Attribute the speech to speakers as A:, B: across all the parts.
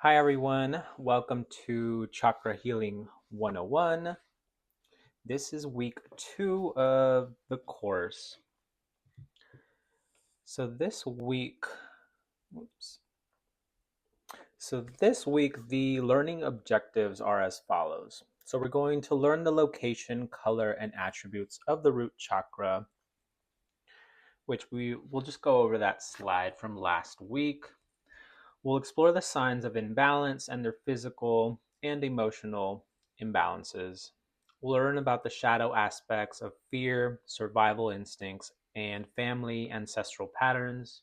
A: Hi everyone, welcome to Chakra Healing 101. This is week 2 of the course. So this week, oops. So this week the learning objectives are as follows. So we're going to learn the location, color, and attributes of the root chakra, which we will just go over that slide from last week. We'll explore the signs of imbalance and their physical and emotional imbalances. We'll learn about the shadow aspects of fear, survival instincts, and family ancestral patterns.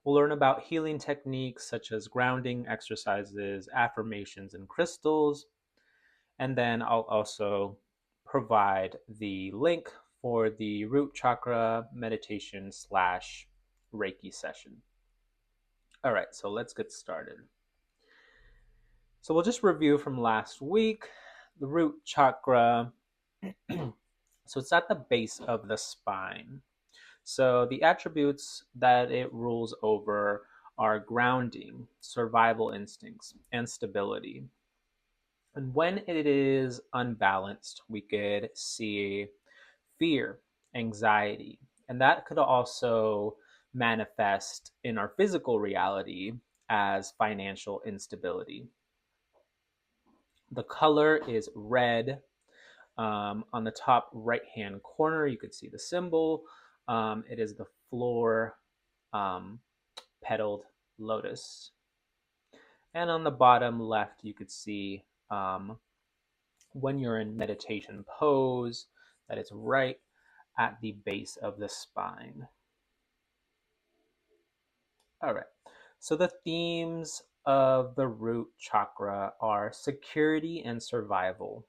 A: We'll learn about healing techniques such as grounding exercises, affirmations, and crystals. And then I'll also provide the link for the root chakra meditation / Reiki session. All right, so let's get started. So we'll just review from last week. The root chakra, so it's at the base of the spine. So the attributes that it rules over are grounding, survival instincts, and stability. And when it is unbalanced, we could see fear, anxiety, and that could also manifest in our physical reality as financial instability. The color is red. On the top right hand corner, you could see the symbol. It is the floor um, petaled lotus. And on the bottom left, you could see when you're in meditation pose, that it's right at the base of the spine. All right. So the themes of the root chakra are security and survival,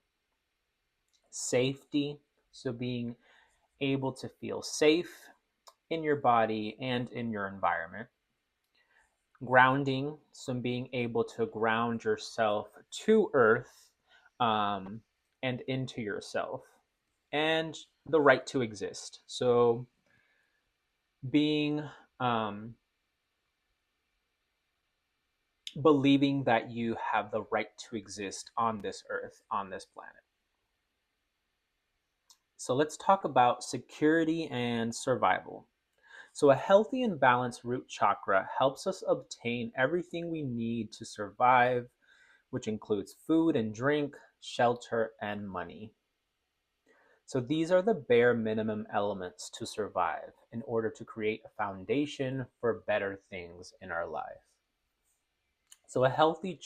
A: safety, so being able to feel safe in your body and in your environment, grounding, so being able to ground yourself to earth and into yourself, and the right to exist, so being believing that you have the right to exist on this earth, on this planet. So let's talk about security and survival. So a healthy and balanced root chakra helps us obtain everything we need to survive, which includes food and drink, shelter, and money. So these are the bare minimum elements to survive in order to create a foundation for better things in our life. So a healthy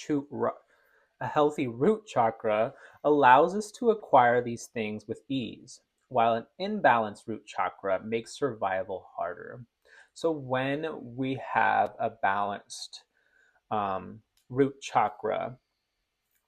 A: root chakra allows us to acquire these things with ease, while an imbalanced root chakra makes survival harder. So when we have a balanced root chakra,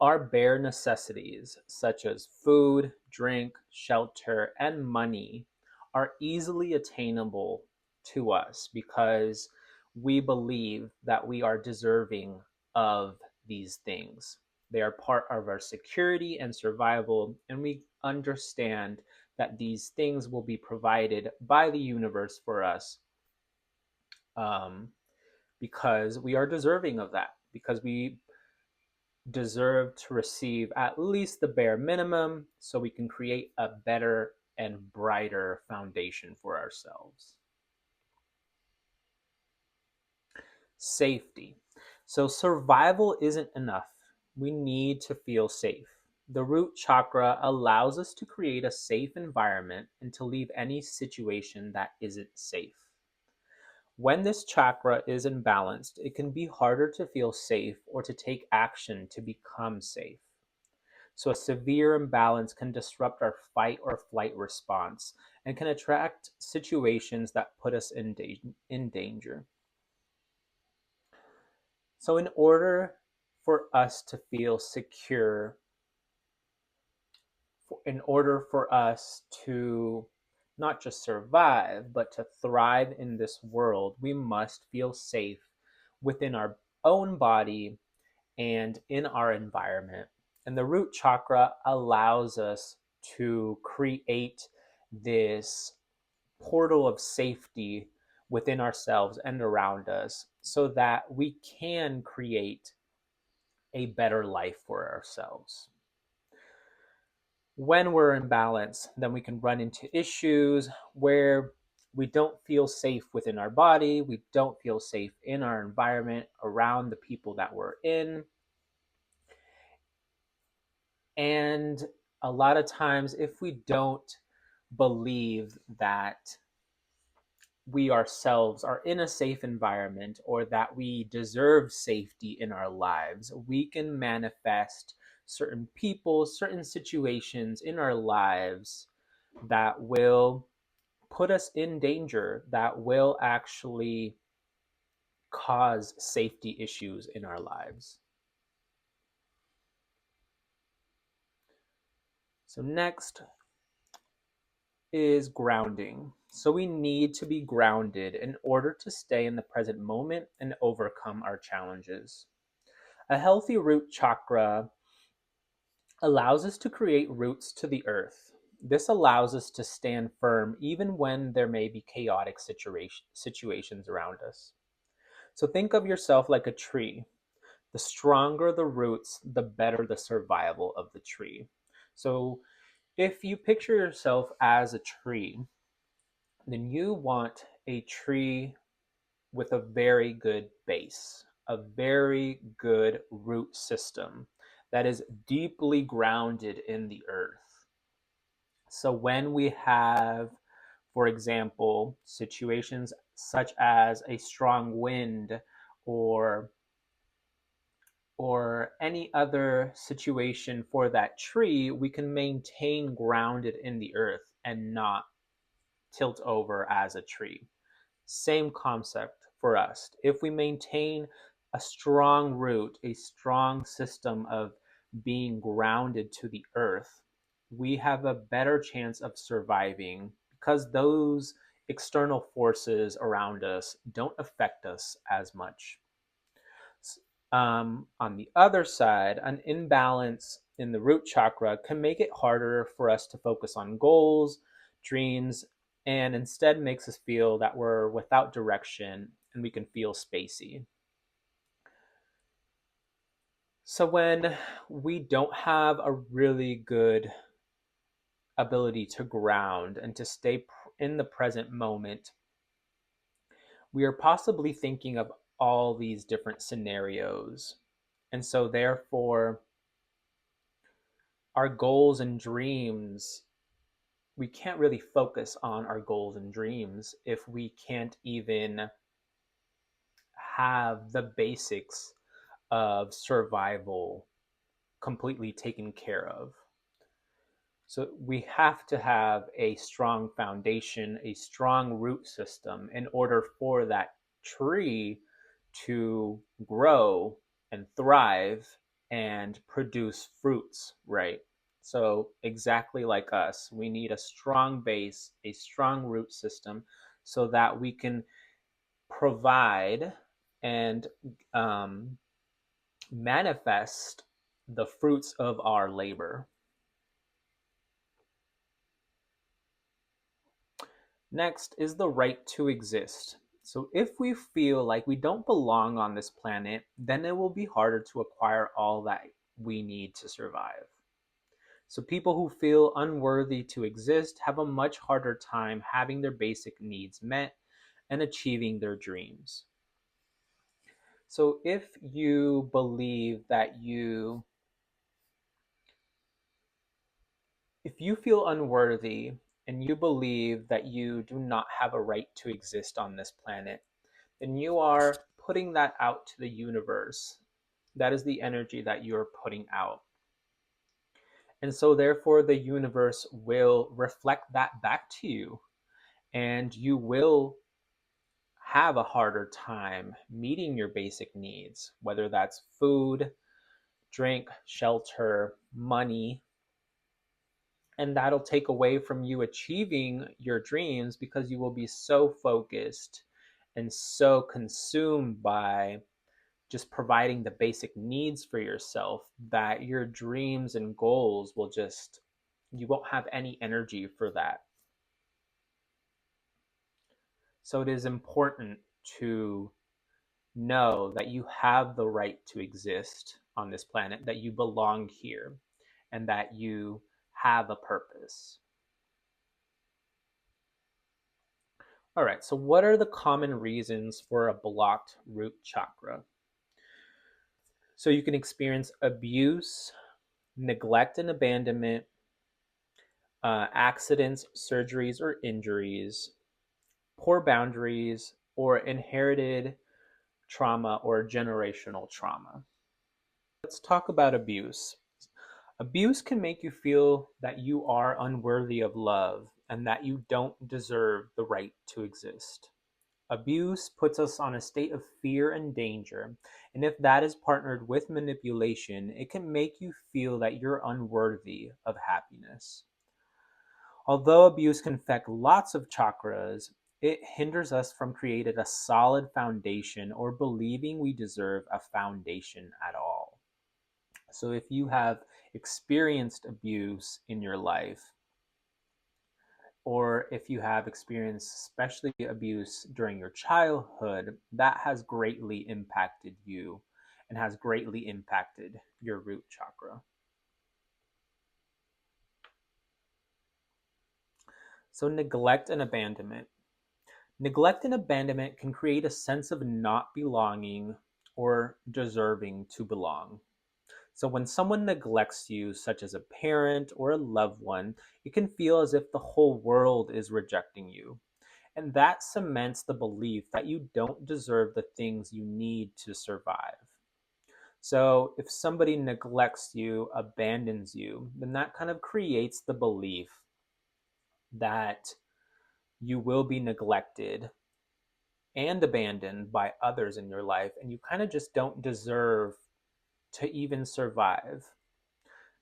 A: our bare necessities, such as food, drink, shelter, and money, are easily attainable to us because we believe that we are deserving of these things. They are part of our security and survival, and we understand that these things will be provided by the universe for us um, because we are deserving of that, because we deserve to receive at least the bare minimum so we can create a better and brighter foundation for ourselves. Safety. So, survival isn't enough. We need to feel safe. The root chakra allows us to create a safe environment and to leave any situation that isn't safe. When this chakra is imbalanced, it can be harder to feel safe or to take action to become safe. So, a severe imbalance can disrupt our fight or flight response and can attract situations that put us in danger. So, in order for us to feel secure, in order for us to not just survive, but to thrive in this world, we must feel safe within our own body and in our environment. And the root chakra allows us to create this portal of safety within ourselves and around us so that we can create a better life for ourselves. When we're in balance, then we can run into issues where we don't feel safe within our body, we don't feel safe in our environment, around the people that we're in. And a lot of times, if we don't believe that we ourselves are in a safe environment or that we deserve safety in our lives, we can manifest certain people, certain situations in our lives that will put us in danger, that will actually cause safety issues in our lives. So, next is grounding. So, we need to be grounded in order to stay in the present moment and overcome our challenges. A healthy root chakra allows us to create roots to the earth. This allows us to stand firm even when there may be chaotic situations around us. So think of yourself like a tree. The stronger the roots, the better the survival of the tree. So if you picture yourself as a tree, then you want a tree with a very good base, a very good root system that is deeply grounded in the earth. So when we have, for example, situations such as a strong wind or any other situation for that tree, we can maintain grounded in the earth and not tilt over as a tree. Same concept for us. If we maintain a strong root, a strong system of being grounded to the earth, we have a better chance of surviving because those external forces around us don't affect us as much. On the other side, an imbalance in the root chakra can make it harder for us to focus on goals, dreams, and instead makes us feel that we're without direction and we can feel spacey. So, when we don't have a really good ability to ground and to stay in the present moment, we are possibly thinking of all these different scenarios. And so, therefore, our goals and dreams, we can't really focus on our goals and dreams if we can't even have the basics of survival completely taken care of. So we have to have a strong foundation, a strong root system in order for that tree to grow and thrive and produce fruits, right? So, exactly like us, we need a strong base, a strong root system so that we can provide and um, manifest the fruits of our labor. Next is the right to exist. So, if we feel like we don't belong on this planet, then it will be harder to acquire all that we need to survive. So, people who feel unworthy to exist have a much harder time having their basic needs met and achieving their dreams. So, if you feel unworthy and you believe that you do not have a right to exist on this planet, then you are putting that out to the universe. That is the energy that you're putting out. And so, therefore, the universe will reflect that back to you, and you will have a harder time meeting your basic needs, whether that's food, drink, shelter, money. And that'll take away from you achieving your dreams because you will be so focused and so consumed by just providing the basic needs for yourself that your dreams and goals will just, you won't have any energy for that. So it is important to know that you have the right to exist on this planet, that you belong here, and that you have a purpose. All right, so what are the common reasons for a blocked root chakra? So you can experience abuse, neglect and abandonment, accidents, surgeries, or injuries, poor boundaries, or inherited trauma or generational trauma. Let's talk about abuse. Abuse can make you feel that you are unworthy of love and that you don't deserve the right to exist. Abuse puts us on a state of fear and danger, and if that is partnered with manipulation, it can make you feel that you're unworthy of happiness. Although abuse can affect lots of chakras, it hinders us from creating a solid foundation or believing we deserve a foundation at all. So if you have experienced abuse in your life, or if you have experienced especially abuse during your childhood, that has greatly impacted you and has greatly impacted your root chakra. So neglect and abandonment. Neglect and abandonment can create a sense of not belonging or deserving to belong. So when someone neglects you, such as a parent or a loved one, it can feel as if the whole world is rejecting you. And that cements the belief that you don't deserve the things you need to survive. So if somebody neglects you, abandons you, then that kind of creates the belief that you will be neglected and abandoned by others in your life, and you kind of just don't deserve to even survive.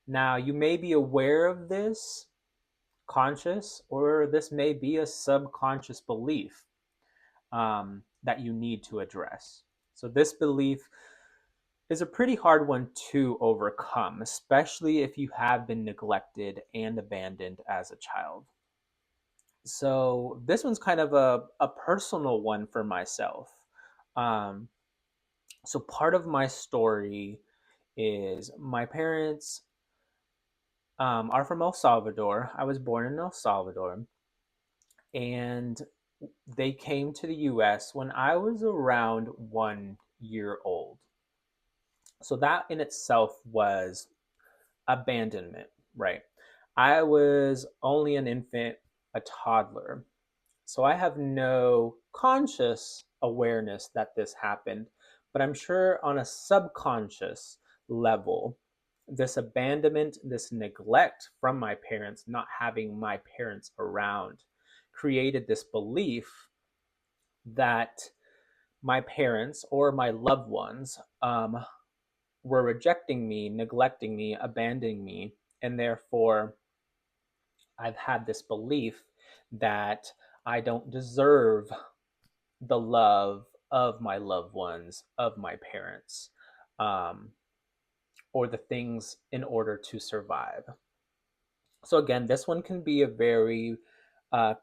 A: Now, you may be aware of this, conscious, or this may be a subconscious belief that you need to address. So, this belief is a pretty hard one to overcome, especially if you have been neglected and abandoned as a child. So, this one's kind of a personal one for myself. Um, so, part of my story is my parents are from El Salvador. I was born in El Salvador, and they came to the US when I was around 1 year old. So that in itself was abandonment, right? I was only an infant, a toddler. So I have no conscious awareness that this happened, but I'm sure on a subconscious level, this abandonment, this neglect from my parents, not having my parents around, created this belief that my parents or my loved ones were rejecting me, neglecting me, abandoning me, and therefore I've had this belief that I don't deserve the love of my loved ones, of my parents, um, or the things in order to survive. So, again, this one can be a very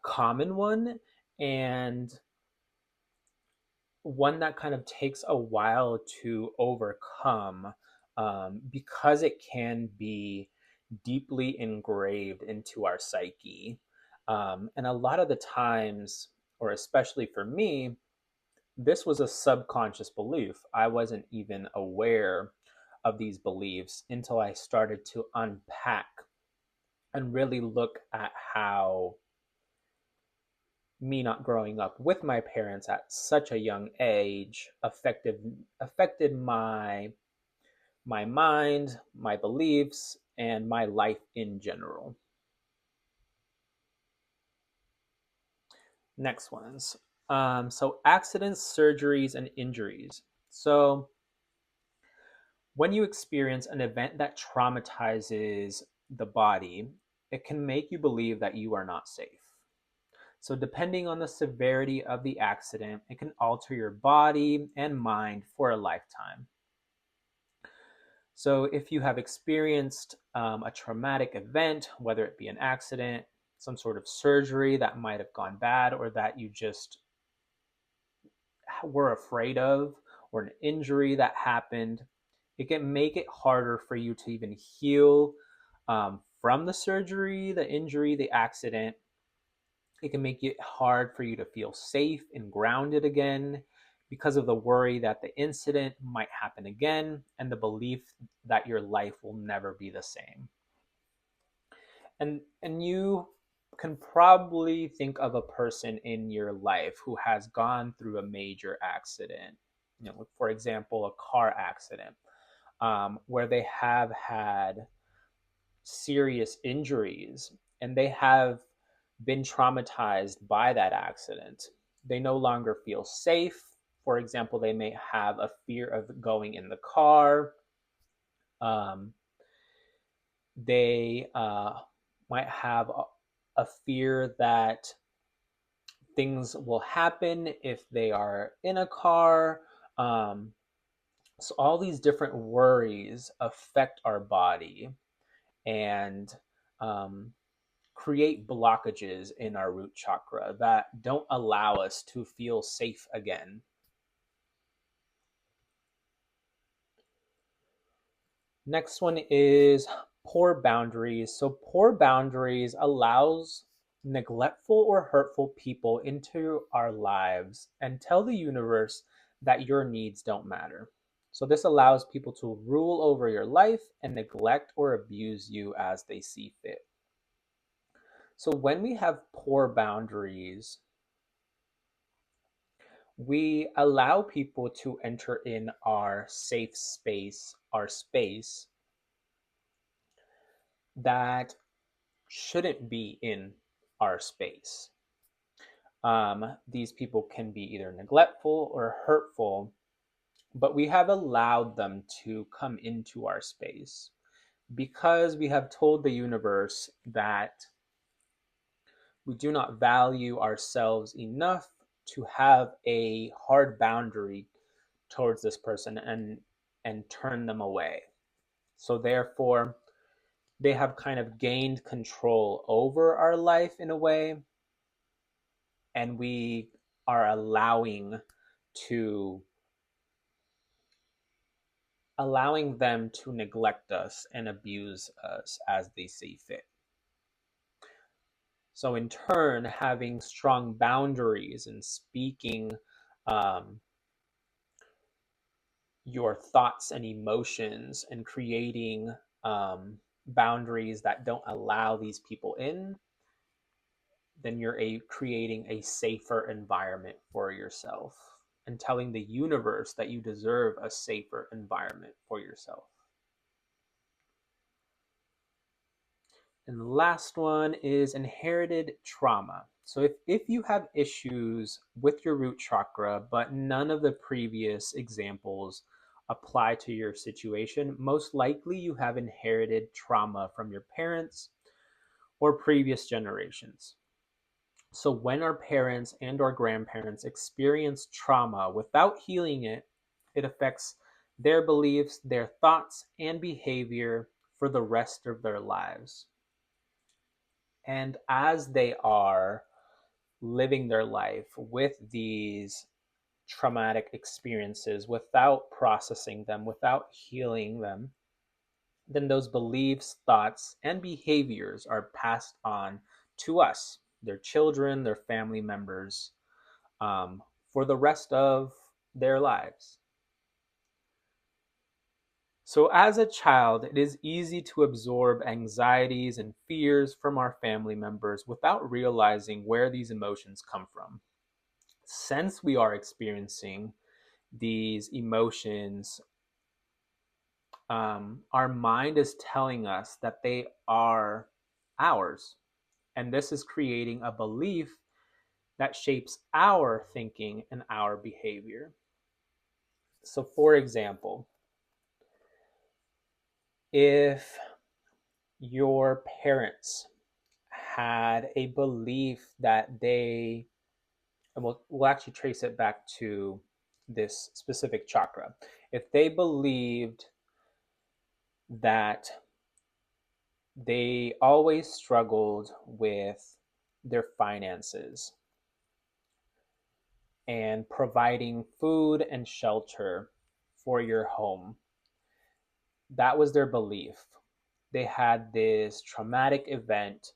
A: common one and one that kind of takes a while to overcome because it can be deeply engraved into our psyche. And a lot of the times, or especially for me, this was a subconscious belief. I wasn't even aware of these beliefs until I started to unpack and really look at how me not growing up with my parents at such a young age affected my mind, my beliefs, and my life in general. Next ones. So accidents, surgeries, and injuries. So when you experience an event that traumatizes the body, it can make you believe that you are not safe. So, depending on the severity of the accident, it can alter your body and mind for a lifetime. So, if you have experienced a traumatic event, whether it be an accident, some sort of surgery that might have gone bad, or that you just were afraid of, or an injury that happened, It can make it harder for you to even heal from the surgery, the injury, the accident. It can make it hard for you to feel safe and grounded again because of the worry that the incident might happen again and the belief that your life will never be the same. And you can probably think of a person in your life who has gone through a major accident. For example, a car accident, where they have had serious injuries and they have been traumatized by that accident. They no longer feel safe. For example, they may have a fear of going in the car. They might have a fear that things will happen if they are in a car. So all these different worries affect our body and create blockages in our root chakra that don't allow us to feel safe again. Next one is poor boundaries. So poor boundaries allows neglectful or hurtful people into our lives and tell the universe that your needs don't matter. So this allows people to rule over your life and neglect or abuse you as they see fit. So when we have poor boundaries, we allow people to enter in our safe space, our space that shouldn't be in our space. These people can be either neglectful or hurtful, but we have allowed them to come into our space because we have told the universe that we do not value ourselves enough to have a hard boundary towards this person and turn them away. So therefore, they have kind of gained control over our life in a way, and we are allowing them to neglect us and abuse us as they see fit. So in turn, having strong boundaries and speaking your thoughts and emotions and creating boundaries that don't allow these people in, then you're creating a safer environment for yourself and telling the universe that you deserve a safer environment for yourself. And the last one is inherited trauma. So if you have issues with your root chakra, but none of the previous examples apply to your situation, most likely you have inherited trauma from your parents or previous generations. So when our parents and our grandparents experience trauma without healing it, it affects their beliefs, their thoughts, and behavior for the rest of their lives. And as they are living their life with these traumatic experiences without processing them, without healing them, then those beliefs, thoughts, and behaviors are passed on to us, their children, their family members, for the rest of their lives. So, as a child, it is easy to absorb anxieties and fears from our family members without realizing where these emotions come from. Since we are experiencing these emotions, our mind is telling us that they are ours. And this is creating a belief that shapes our thinking and our behavior. So, for example, if your parents had a belief that and we'll actually trace it back to this specific chakra. If they believed that they always struggled with their finances and providing food and shelter for your home, that was their belief. They had this traumatic event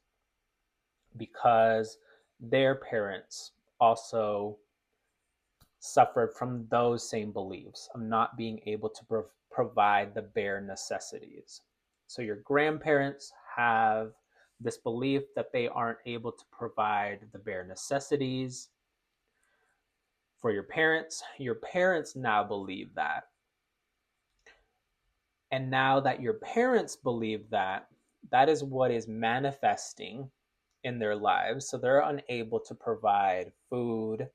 A: because their parents also suffered from those same beliefs of not being able to provide the bare necessities. So your grandparents have this belief that they aren't able to provide the bare necessities for your parents. Your parents now believe that. And now that your parents believe that, that is what is manifesting in their lives. So they're unable to provide food,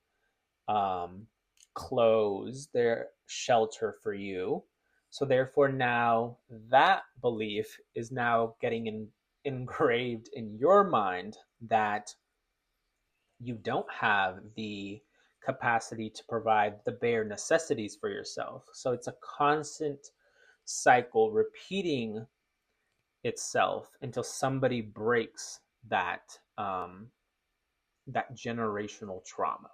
A: um, clothes, their shelter for you. So therefore, now that belief is now getting engraved in your mind that you don't have the capacity to provide the bare necessities for yourself. So it's a constant cycle repeating itself until somebody breaks that generational trauma.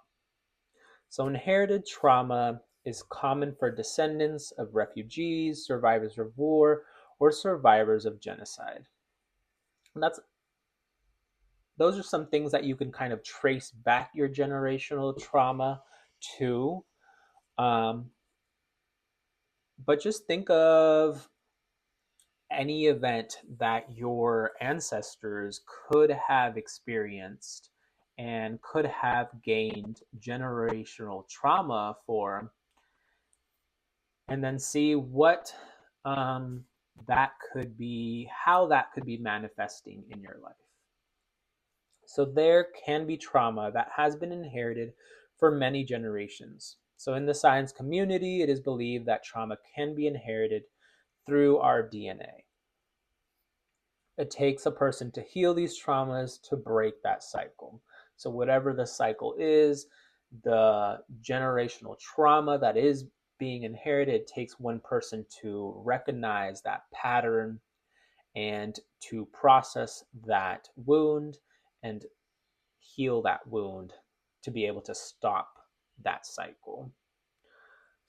A: So inherited trauma is common for descendants of refugees, survivors of war, or survivors of genocide. And those are some things that you can kind of trace back your generational trauma to. Um, but just think of any event that your ancestors could have experienced and could have gained generational trauma for, and then see what that could be, how that could be manifesting in your life. So there can be trauma that has been inherited for many generations. So in the science community, it is believed that trauma can be inherited through our DNA. It takes a person to heal these traumas to break that cycle. So whatever the cycle is, the generational trauma that is being inherited takes one person to recognize that pattern and to process that wound and heal that wound to be able to stop that cycle.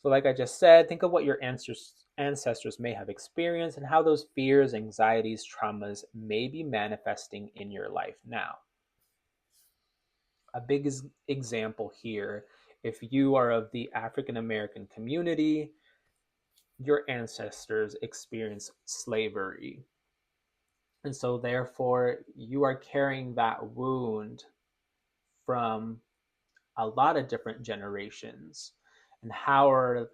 A: So, like I just said, think of what your ancestors may have experienced and how those fears, anxieties, traumas may be manifesting in your life now. A big example here, if you are of the African American community, your ancestors experienced slavery. And so, therefore, you are carrying that wound from a lot of different generations. And how are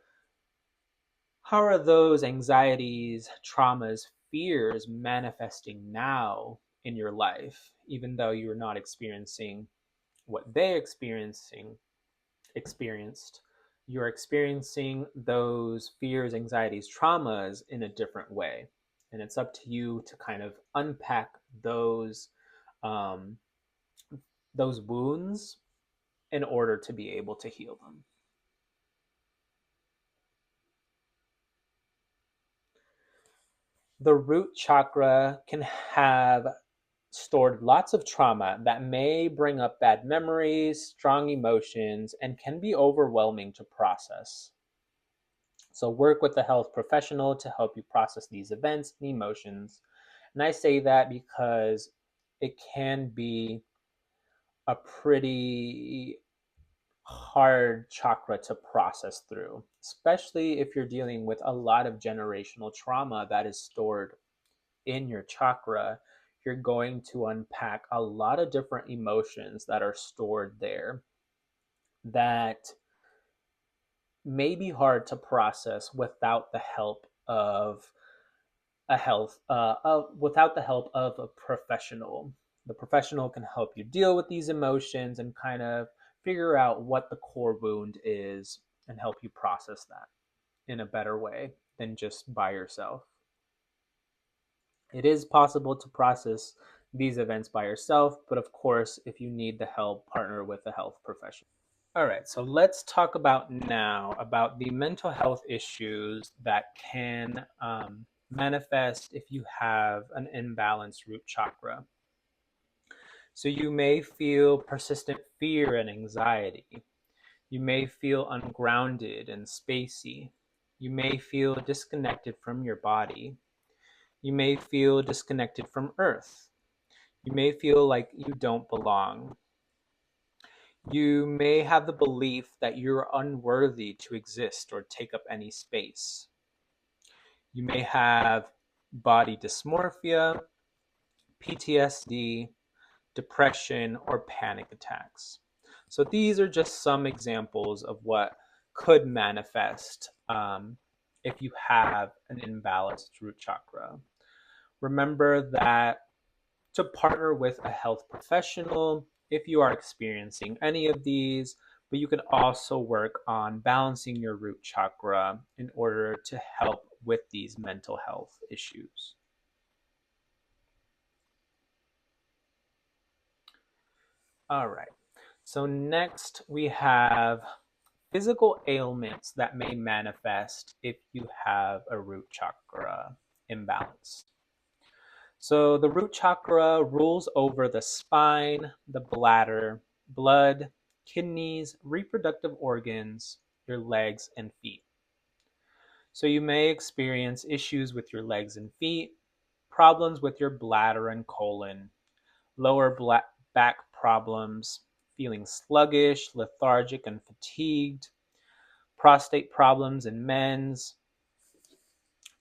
A: those anxieties, traumas, fears manifesting now in your life, even though you're not experiencing what they experienced, you're experiencing those fears, anxieties, traumas in a different way. And it's up to you to kind of unpack um, those wounds in order to be able to heal them. The root chakra can have stored lots of trauma that may bring up bad memories, strong emotions, and can be overwhelming to process. So, work with a health professional to help you process these events and emotions. And I say that because it can be a pretty hard chakra to process through, especially if you're dealing with a lot of generational trauma that is stored in your chakra. You're going to unpack a lot of different emotions that are stored there that may be hard to process without the help of without the help of a professional. The professional can help you deal with these emotions and kind of figure out what the core wound is and help you process that in a better way than just by yourself. It is possible to process these events by yourself, but of course, if you need the help, partner with a health professional. All right, so let's talk about now about the mental health issues that can manifest if you have an imbalanced root chakra. So you may feel persistent fear and anxiety. You may feel ungrounded and spacey. You may feel disconnected from your body. You may feel disconnected from Earth. You may feel like you don't belong. You may have the belief that you're unworthy to exist or take up any space. You may have body dysmorphia, PTSD, depression, or panic attacks. So these are just some examples of what could manifest if you have an imbalanced root chakra. Remember that to partner with a health professional if you are experiencing any of these, but you can also work on balancing your root chakra in order to help with these mental health issues. All right. So next we have physical ailments that may manifest if you have a root chakra imbalance. So the root chakra rules over the spine, the bladder, blood, kidneys, reproductive organs, your legs and feet. So you may experience issues with your legs and feet, problems with your bladder and colon, lower back problems, feeling sluggish, lethargic, and fatigued, prostate problems in men's,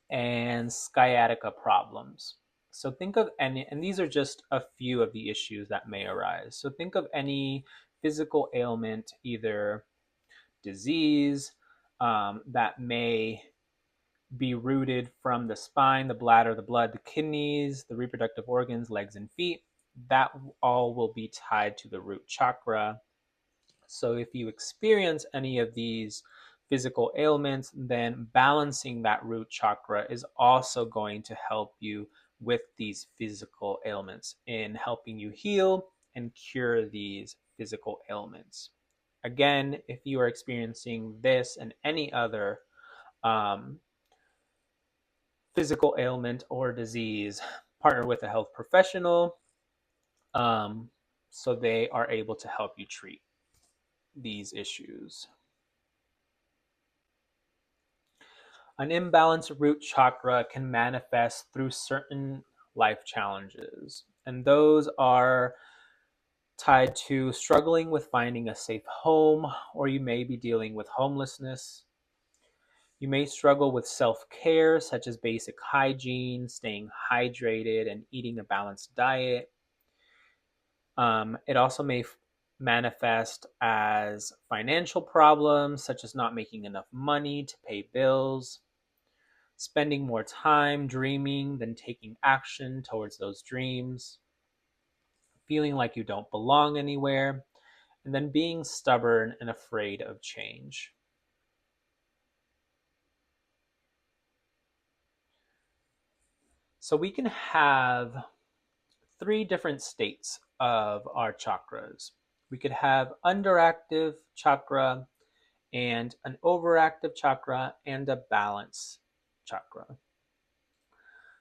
A: and sciatica problems. So think of any, and these are just a few of the issues that may arise. So think of any physical ailment, either disease that may be rooted from the spine, the bladder, the blood, the kidneys, the reproductive organs, legs, and feet. That all will be tied to the root chakra. So if you experience any of these physical ailments, then balancing that root chakra is also going to help you with these physical ailments in helping you heal and cure these physical ailments. Again, if you are experiencing this and any other physical ailment or disease, partner with a health professional so they are able to help you treat these issues. An imbalanced root chakra can manifest through certain life challenges, and those are tied to struggling with finding a safe home, or you may be dealing with homelessness. You may struggle with self care, such as basic hygiene, staying hydrated, and eating a balanced diet. It also may manifest as financial problems, such as not making enough money to pay bills, spending more time dreaming than taking action towards those dreams, feeling like you don't belong anywhere, and then being stubborn and afraid of change. So we can have three different states of our chakras. We could have underactive chakra and an overactive chakra and a balance chakra.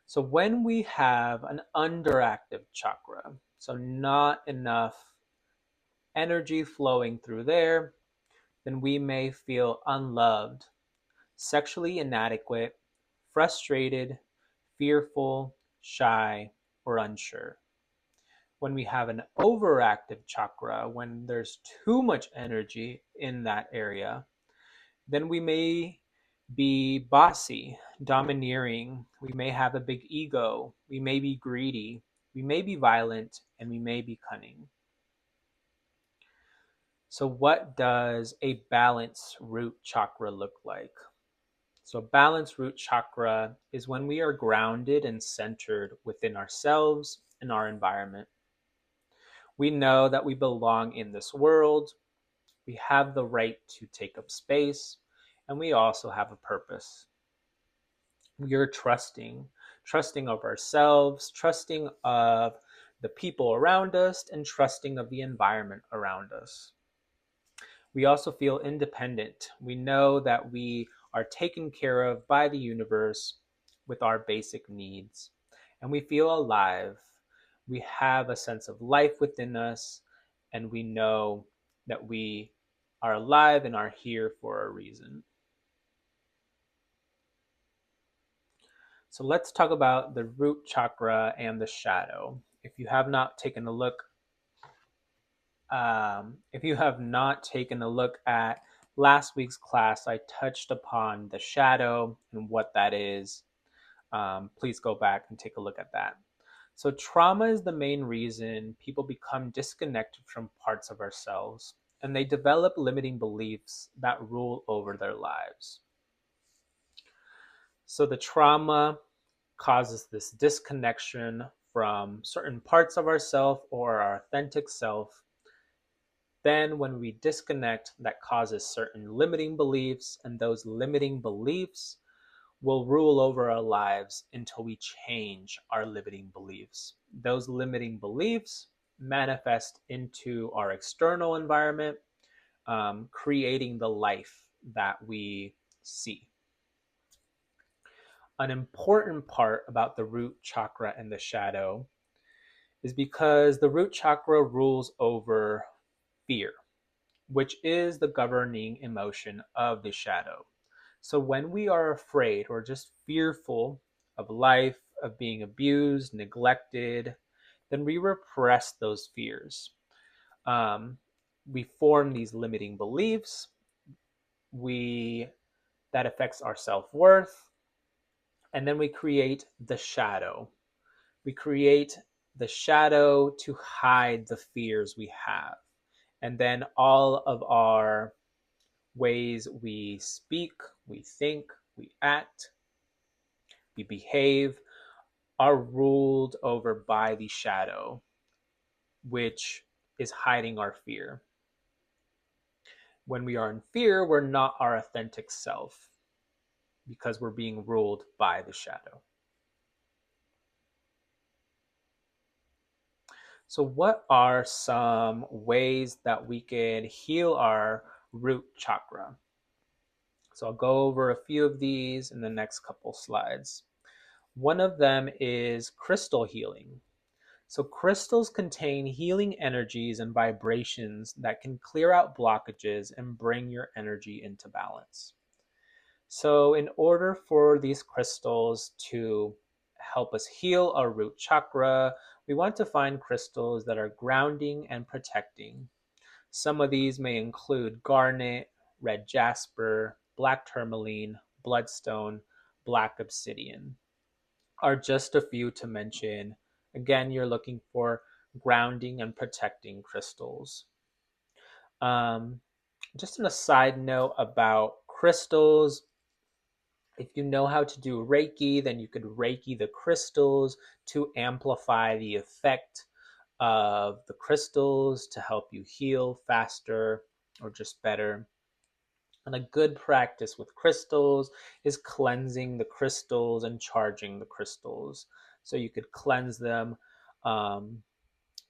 A: So when we have an underactive chakra, so not enough energy flowing through there, then we may feel unloved, sexually inadequate, frustrated, fearful, shy, or unsure. When we have an overactive chakra, when there's too much energy in that area, then we may be bossy, domineering. We may have a big ego. We may be greedy. We may be violent, and we may be cunning. So, what does a balanced root chakra look like? So, a balanced root chakra is when we are grounded and centered within ourselves and our environment. We know that we belong in this world. We have the right to take up space, and we also have a purpose. We are trusting of ourselves, trusting of the people around us, and trusting of the environment around us. We also feel independent. We know that we are taken care of by the universe with our basic needs, and we feel alive. We have a sense of life within us, and we know that we are alive and are here for a reason. So let's talk about the root chakra and the shadow. If you have not taken a look, at last week's class, I touched upon the shadow and what that is. Please go back and take a look at that. So trauma is the main reason people become disconnected from parts of ourselves, and they develop limiting beliefs that rule over their lives. So the trauma causes this disconnection from certain parts of ourself or our authentic self. Then when we disconnect, that causes certain limiting beliefs, and those limiting beliefs will rule over our lives until we change our limiting beliefs. Those limiting beliefs manifest into our external environment, creating the life that we see. An important part about the root chakra and the shadow is because the root chakra rules over fear, which is the governing emotion of the shadow. So when we are afraid or just fearful of life, of being abused, neglected, then we repress those fears. We form these limiting beliefs. That affects our self-worth, and then we create the shadow. We create the shadow to hide the fears we have. And then all of our ways we speak, we think, we act, we behave are ruled over by the shadow, which is hiding our fear. When we are in fear, we're not our authentic self because we're being ruled by the shadow. So, what are some ways that we can heal our root chakra? So, I'll go over a few of these in the next couple slides. One of them is crystal healing. So, crystals contain healing energies and vibrations that can clear out blockages and bring your energy into balance. So, in order for these crystals to help us heal our root chakra, we want to find crystals that are grounding and protecting. Some of these may include garnet, red jasper, black tourmaline, bloodstone, black obsidian, are just a few to mention. Again, you're looking for grounding and protecting crystals. Just on a side note about crystals, if you know how to do Reiki, then you could Reiki the crystals to amplify the effect of the crystals to help you heal faster or just better. And a good practice with crystals is cleansing the crystals and charging the crystals. So you could cleanse them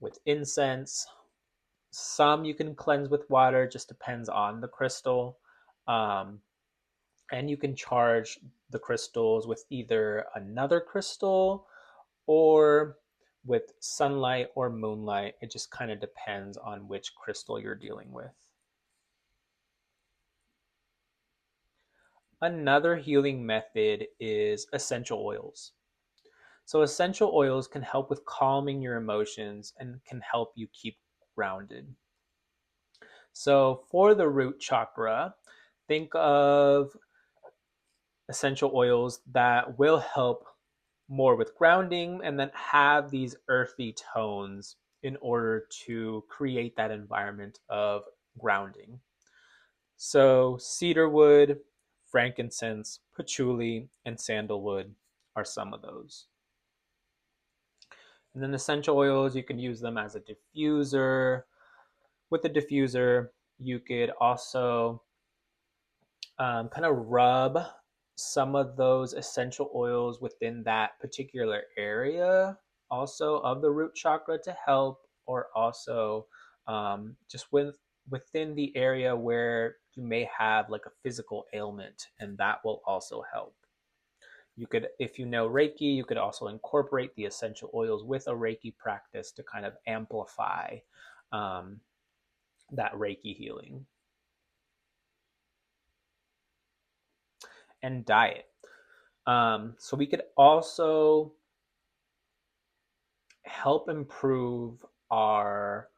A: with incense. Some you can cleanse with water, just depends on the crystal. And you can charge the crystals with either another crystal or with sunlight or moonlight. It just kind of depends on which crystal you're dealing with. Another healing method is essential oils. So, essential oils can help with calming your emotions and can help you keep grounded. So, for the root chakra, think of essential oils that will help more with grounding and then have these earthy tones in order to create that environment of grounding. So, cedarwood, frankincense, patchouli, and sandalwood are some of those. And then essential oils, you can use them as a diffuser. With the diffuser, you could also kind of rub some of those essential oils within that particular area also of the root chakra to help, or also just within the area where you may have like a physical ailment, and that will also help. You could, if you know Reiki, you could also incorporate the essential oils with a Reiki practice to kind of amplify that Reiki healing. And diet. So we could also help improve our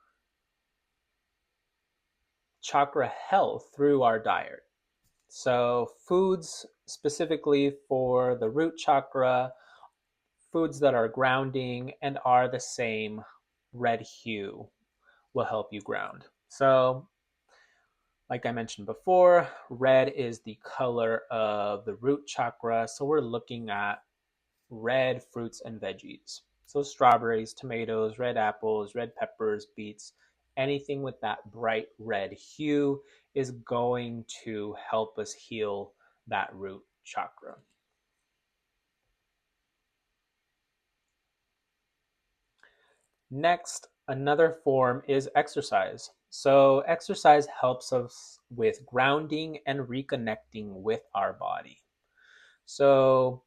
A: chakra health through our diet. So, foods specifically for the root chakra, foods that are grounding and are the same red hue will help you ground. So, like I mentioned before, red is the color of the root chakra. So, we're looking at red fruits and veggies. So, strawberries, tomatoes, red apples, red peppers, beets, anything with that bright red hue is going to help us heal that root chakra. Next, another form is exercise. So, exercise helps us with grounding and reconnecting with our body. So,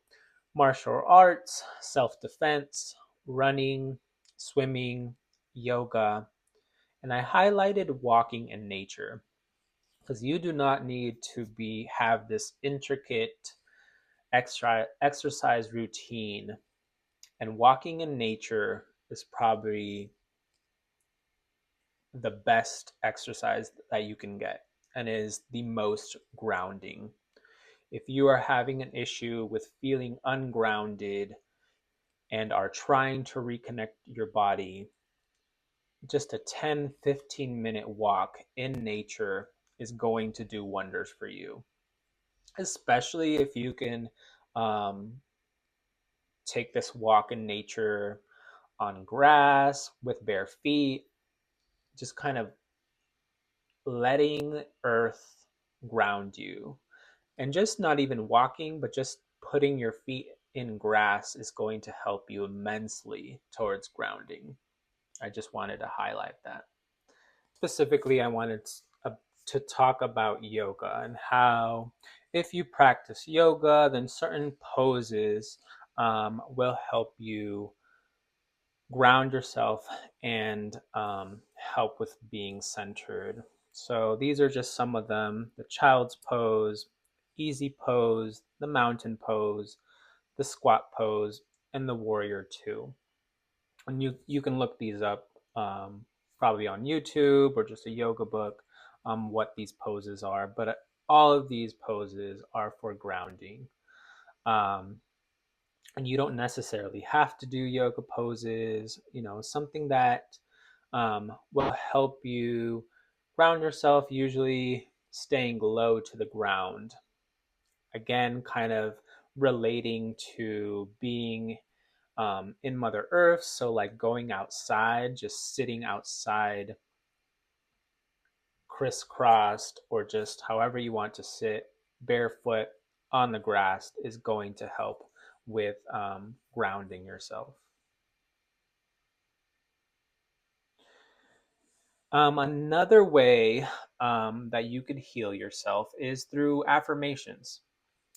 A: martial arts, self defense, running, swimming, yoga, and I highlighted walking in nature because you do not need to have this intricate exercise routine, and walking in nature is probably the best exercise that you can get and is the most grounding. If you are having an issue with feeling ungrounded and are trying to reconnect your body, just a 10-15 minute walk in nature is going to do wonders for you, especially if you can um, take this walk in nature on grass with bare feet, just kind of letting earth ground you. And just not even walking, but just putting your feet in grass is going to help you immensely towards grounding. I just wanted to highlight that. Specifically, I wanted to talk about yoga and how if you practice yoga, then certain poses will help you ground yourself and help with being centered. So these are just some of them: the child's pose, easy pose, the mountain pose, the squat pose, and the warrior two. And you can look these up probably on YouTube or just a yoga book, what these poses are. But all of these poses are for grounding. Um, and you don't necessarily have to do yoga poses, something that will help you ground yourself, usually staying low to the ground. Again, kind of relating to being in Mother Earth. So, like going outside, just sitting outside crisscrossed, or just however you want to sit, barefoot on the grass, is going to help with grounding yourself. Another way that you could heal yourself is through affirmations.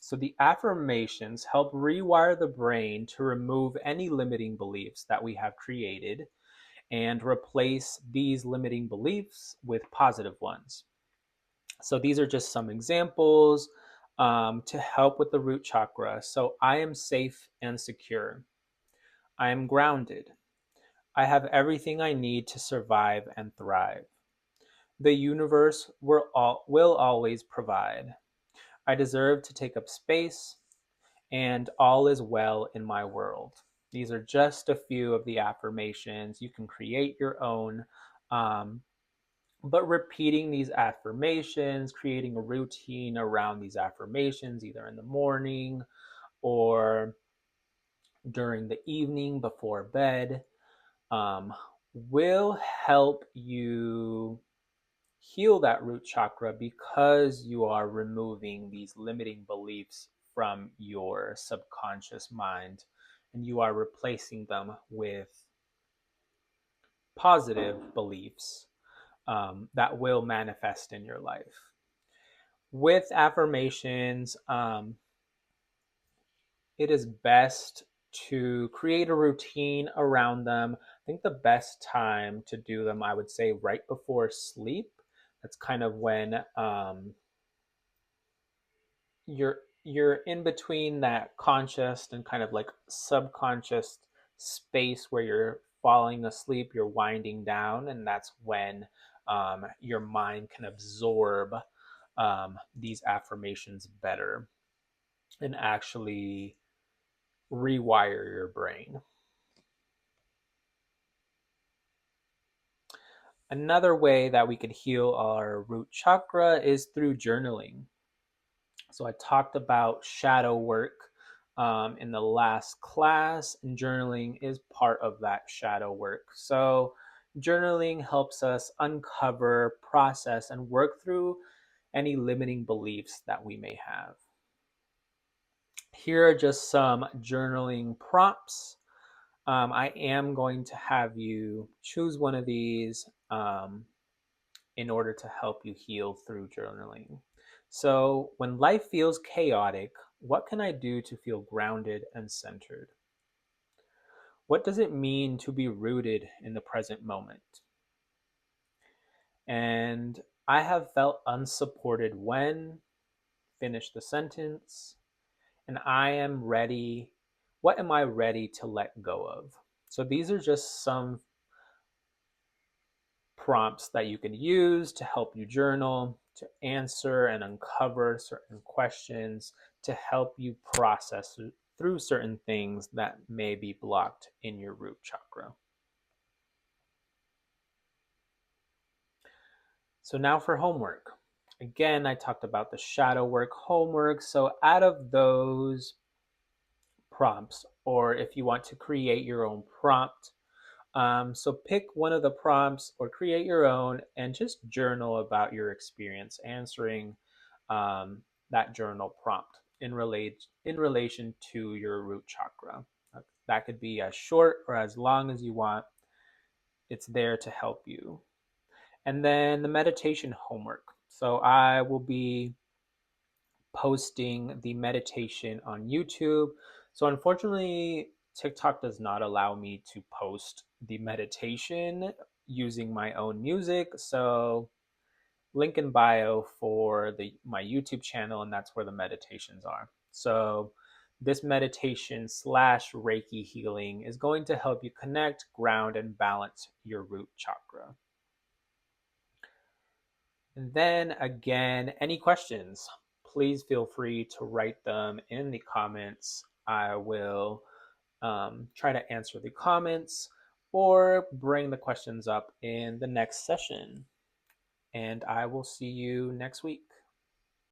A: So, the affirmations help rewire the brain to remove any limiting beliefs that we have created and replace these limiting beliefs with positive ones. So, these are just some examples to help with the root chakra. So, I am safe and secure. I am grounded. I have everything I need to survive and thrive. The universe will always provide. I deserve to take up space, and all is well in my world. These are just a few of the affirmations. You can create your own, um, but repeating these affirmations, creating a routine around these affirmations, either in the morning or during the evening before bed, um, will help you heal that root chakra because you are removing these limiting beliefs from your subconscious mind and you are replacing them with positive beliefs that will manifest in your life. With affirmations, it is best to create a routine around them. I think the best time to do them, I would say, right before sleep. That's kind of when you're you're in between that conscious and kind of like subconscious space where you're falling asleep, you're winding down, and that's when your mind can absorb these affirmations better and actually rewire your brain. Another way that we could heal our root chakra is through journaling. So I talked about shadow work in the last class, and journaling is part of that shadow work. So journaling helps us uncover, process, and work through any limiting beliefs that we may have. Here are just some journaling prompts. I am going to have you choose one of these in order to help you heal through journaling. So, when life feels chaotic, what can I do to feel grounded and centered? What does it mean to be rooted in the present moment? And I have felt unsupported when, finish the sentence, and I am ready. What am I ready to let go of? So, these are just some prompts that you can use to help you journal, to answer and uncover certain questions, to help you process through certain things that may be blocked in your root chakra. So, now for homework. Again, I talked about the shadow work homework. So, out of those prompts, or if you want to create your own prompt, so pick one of the prompts or create your own and just journal about your experience answering that journal prompt in relation to your root chakra. That could be as short or as long as you want. It's there to help you. And then the meditation homework. So I will be posting the meditation on YouTube. So unfortunately, TikTok does not allow me to post the meditation using my own music. So link in bio for my YouTube channel, and that's where the meditations are. So this meditation slash Reiki healing is going to help you connect, ground, and balance your root chakra. And then again, any questions, please feel free to write them in the comments. I will try to answer the comments or bring the questions up in the next session. And I will see you next week.